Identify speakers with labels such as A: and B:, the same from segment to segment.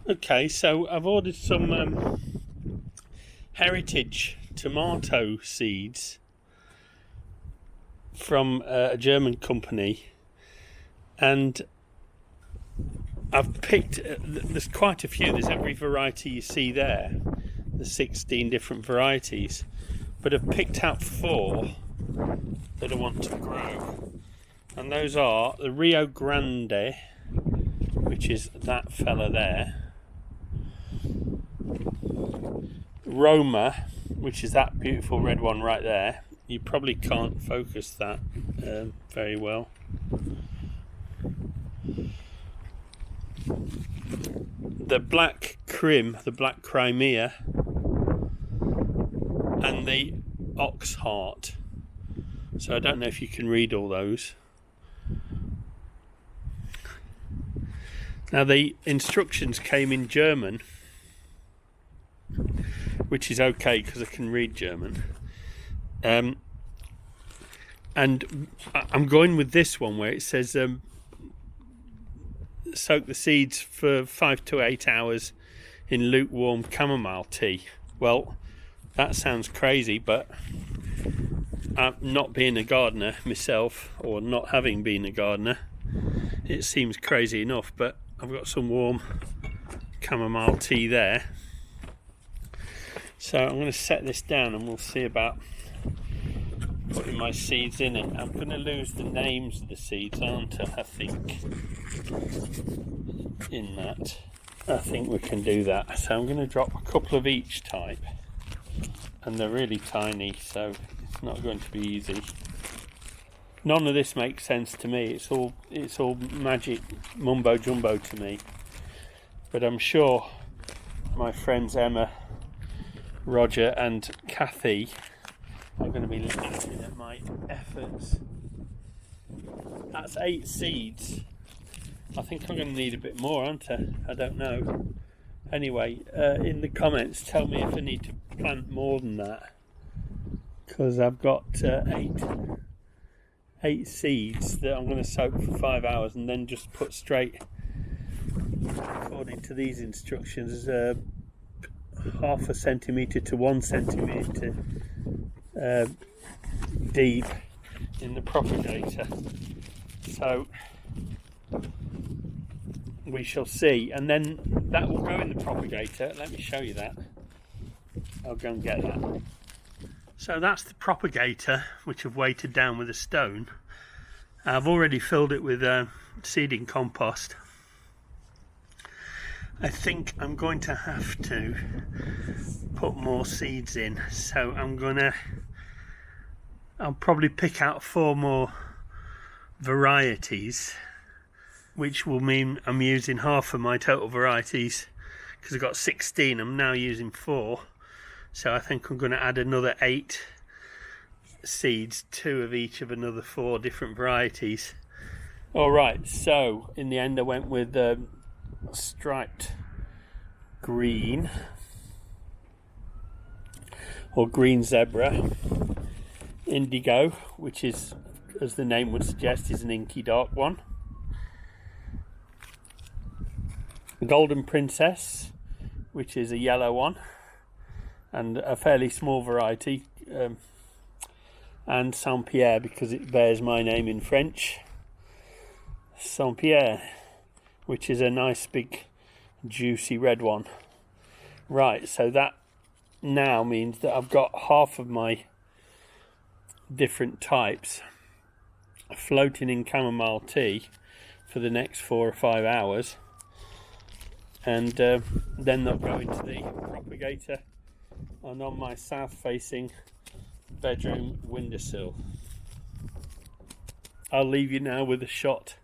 A: Okay, so I've ordered some heritage tomato seeds from a German company, and I've picked, there's quite a few, there's every variety you see there, there's 16 different varieties, but I've picked out 4 that I want to grow, and those are the Rio Grande, which is that fella there, Roma, which is that beautiful red one right there. You probably can't focus that very well. The black Crim, the black Crimea, and the Ox Heart. So I don't know if you can read all those. Now the instructions came in German, which is okay because I can read German. And I'm going with this one where it says soak the seeds for 5 to 8 hours in lukewarm chamomile tea. Well, that sounds crazy, but not being a gardener myself, or not having been a gardener, it seems crazy enough. But I've got some warm chamomile tea there, so I'm going to set this down and we'll see about putting my seeds in it. I'm going to lose the names of the seeds, aren't I? I think in that, I think we can do that. So I'm going to drop a couple of each type, and they're really tiny, so it's not going to be easy. None of this makes sense to me. It's all magic mumbo jumbo to me. But I'm sure my friends Emma, Roger and Kathy are going to be laughing at my efforts. That's 8 seeds. I think I'm going to need a bit more, aren't I? I don't know. Anyway, in the comments tell me if I need to plant more than that, because I've got 8 seeds that I'm going to soak for 5 hours and then just put straight, according to these instructions, half a centimetre to 1 centimetre deep in the propagator. So we shall see, and then that will go in the propagator. Let me show you that. I'll go and get that. So that's the propagator, which I've weighted down with a stone. I've already filled it with seeding compost. I think I'm going to have to put more seeds in, so I'll probably pick out 4 more varieties, which will mean I'm using half of my total varieties, because I've got 16, I'm now using 4, so I think I'm going to add another 8 seeds, 2 of each of another 4 different varieties. Alright, so in the end I went with striped green, or green zebra, indigo, which is, as the name would suggest, is an inky dark one, golden princess, which is a yellow one and a fairly small variety, and Saint Pierre, because it bears my name in French, Saint Pierre, which is a nice big juicy red one. Right, so that now means that I've got half of my different types floating in chamomile tea for the next 4 or 5 hours, and then they'll go into the propagator and on my south facing bedroom windowsill. I'll leave you now with a shot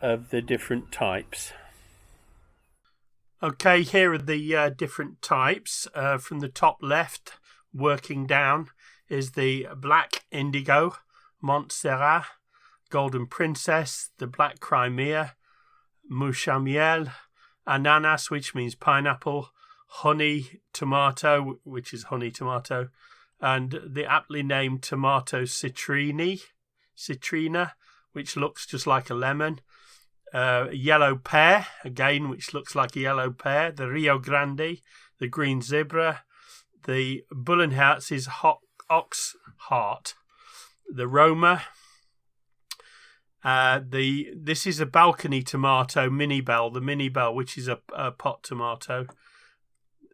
A: of the different types. Okay, here are the different types. From the top left, working down, is the black indigo, Montserrat, golden princess, the black Crimea, mouchamiel, ananas, which means pineapple, honey tomato, which is honey tomato, and the aptly named tomato citrina, which looks just like a lemon, yellow pear, again, which looks like a yellow pear, the Rio Grande, the green zebra, the Bullenherz ox heart, the Roma, this is a balcony tomato, mini bell, the mini bell, which is a pot tomato.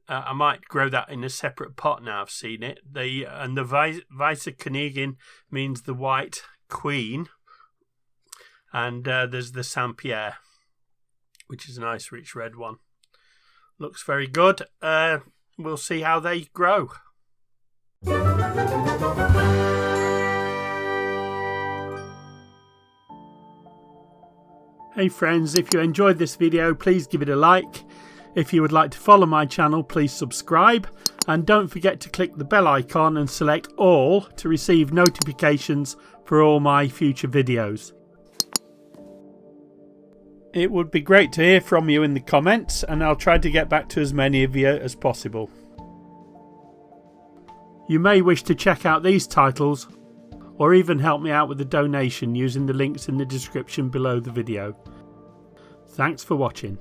A: I might grow that in a separate pot now I've seen it. And the Weiße Königin means the white queen. And there's the Saint Pierre, which is a nice rich red one. Looks very good. We'll see how they grow. Hey friends, if you enjoyed this video, please give it a like. If you would like to follow my channel, please subscribe. And don't forget to click the bell icon and select all to receive notifications for all my future videos. It would be great to hear from you in the comments, and I'll try to get back to as many of you as possible. You may wish to check out these titles or even help me out with a donation using the links in the description below the video. Thanks for watching.